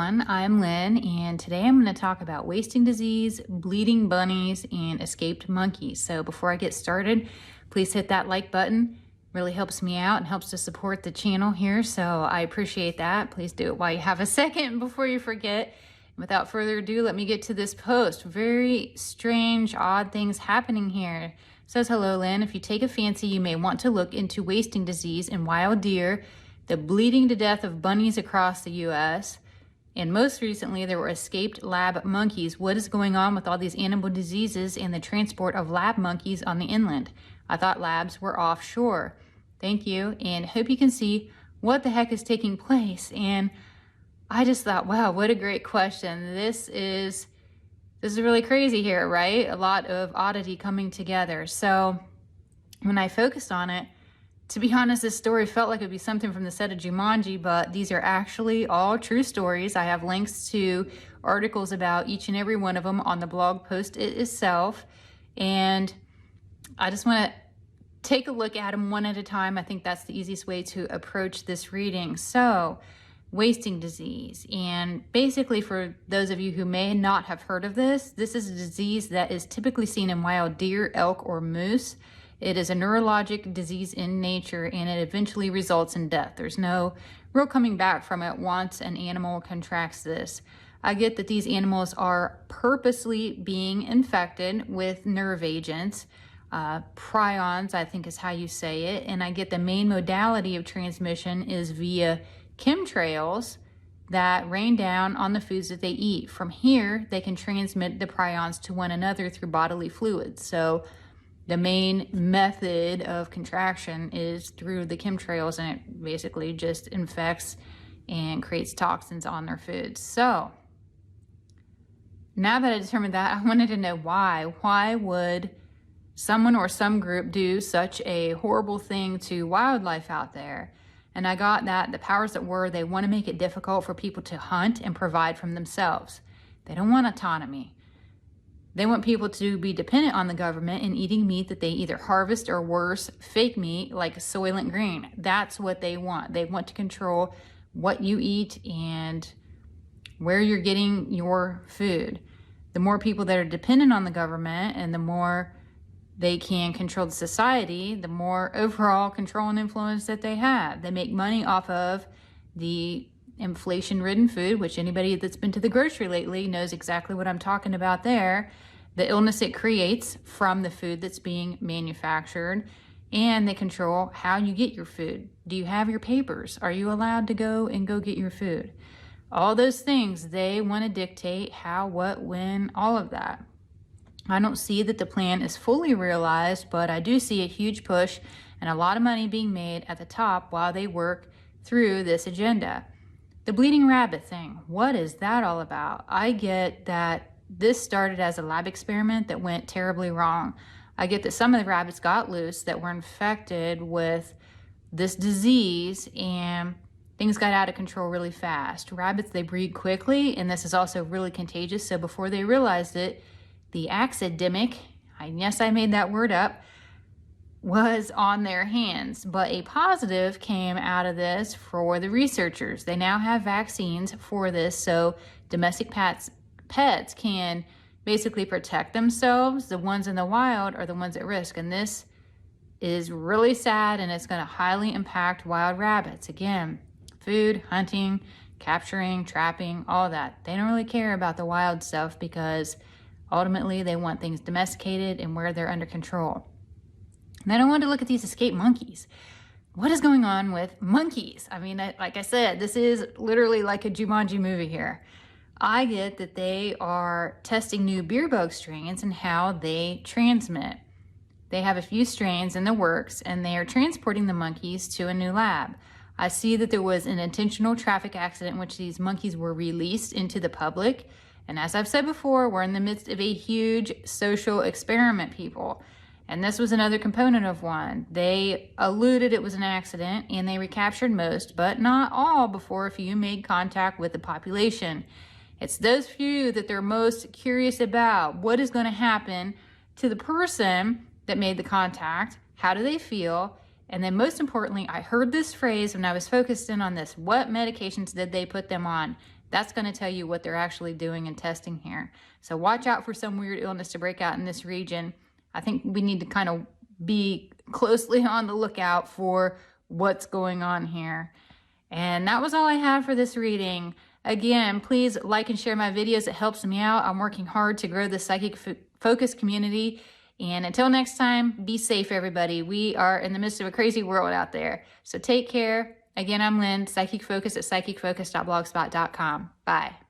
everyone, I'm Lynn, and today I'm going to talk about wasting disease, bleeding bunnies, and escaped monkeys. So before I get started, please hit that like button. It really helps me out and helps to support the channel here, so I appreciate that. Please do it while you have a second before you forget. Without further ado, let me get to this post. Very strange, odd things happening here. It says, hello Lynn, if you take a fancy, you may want to look into wasting disease in wild deer, the bleeding to death of bunnies across the U.S., and most recently there were escaped lab monkeys. What is going on with all these animal diseases and the transport of lab monkeys on the inland? I thought labs were offshore. Thank you, and hope you can see what the heck is taking place. And I just thought, wow, what a great question. This is really crazy here, right? A lot of oddity coming together. So when I focused on it, to be honest, this story felt like it would be something from the set of Jumanji, but these are actually all true stories. I have links to articles about each and every one of them on the blog post itself. And I just want to take a look at them one at a time. I think that's the easiest way to approach this reading. So, wasting disease. And basically, for those of you who may not have heard of this, this is a disease that is typically seen in wild deer, elk, or moose. It is a neurologic disease in nature, and it eventually results in death. There's no real coming back from it once an animal contracts this. I get that these animals are purposely being infected with nerve agents, prions, I think is how you say it, and I get the main modality of transmission is via chemtrails that rain down on the foods that they eat. From here, they can transmit the prions to one another through bodily fluids. So the main method of contraction is through the chemtrails, and it basically just infects and creates toxins on their foods. So now that I determined that, I wanted to know why. Why would someone or some group do such a horrible thing to wildlife out there? And I got that the powers that were, they want to make it difficult for people to hunt and provide for themselves. They don't want autonomy. They want people to be dependent on the government and eating meat that they either harvest or worse, fake meat like Soylent Green. That's what they want. They want to control what you eat and where you're getting your food. The more people that are dependent on the government and the more they can control the society, the more overall control and influence that they have. They make money off of the inflation-ridden food, which anybody that's been to the grocery lately knows exactly what I'm talking about there. The illness it creates from the food that's being manufactured, and they control how you get your food. Do you have your papers? Are you allowed to go get your food? All those things, they want to dictate how, what, when, all of that. I don't see that the plan is fully realized, but I do see a huge push and a lot of money being made at the top while they work through this agenda. The bleeding rabbit thing, what is that all about? I get that this started as a lab experiment that went terribly wrong. I get that some of the rabbits got loose that were infected with this disease and things got out of control really fast. Rabbits, they breed quickly, and this is also really contagious. So before they realized it, the accidemic, yes, I made that word up, was on their hands. But a positive came out of this for the researchers. They now have vaccines for this, so domestic pets can basically protect themselves. The ones in the wild are the ones at risk, and this is really sad, and it's going to highly impact wild rabbits. Again, food, hunting, capturing, trapping, all that. They don't really care about the wild stuff because ultimately they want things domesticated and where they're under control. And then I wanted to look at these escaped monkeys. What is going on with monkeys? I mean, like I said, this is literally like a Jumanji movie here. I get that they are testing new beer bug strains and how they transmit. They have a few strains in the works, and they are transporting the monkeys to a new lab. I see that there was an intentional traffic accident in which these monkeys were released into the public. And as I've said before, we're in the midst of a huge social experiment, people. And this was another component of one. They alluded it was an accident, and they recaptured most, but not all, before a few made contact with the population. It's those few that they're most curious about. What is going to happen to the person that made the contact? How do they feel? And then most importantly, I heard this phrase when I was focused in on this. What medications did they put them on? That's going to tell you what they're actually doing and testing here. So watch out for some weird illness to break out in this region. I think we need to kind of be closely on the lookout for what's going on here. And that was all I had for this reading. Again, please like and share my videos. It helps me out. I'm working hard to grow the Psychic Focus community. And until next time, be safe, everybody. We are in the midst of a crazy world out there. So take care. Again, I'm Lynn, Psychic Focus at psychicfocus.blogspot.com. Bye.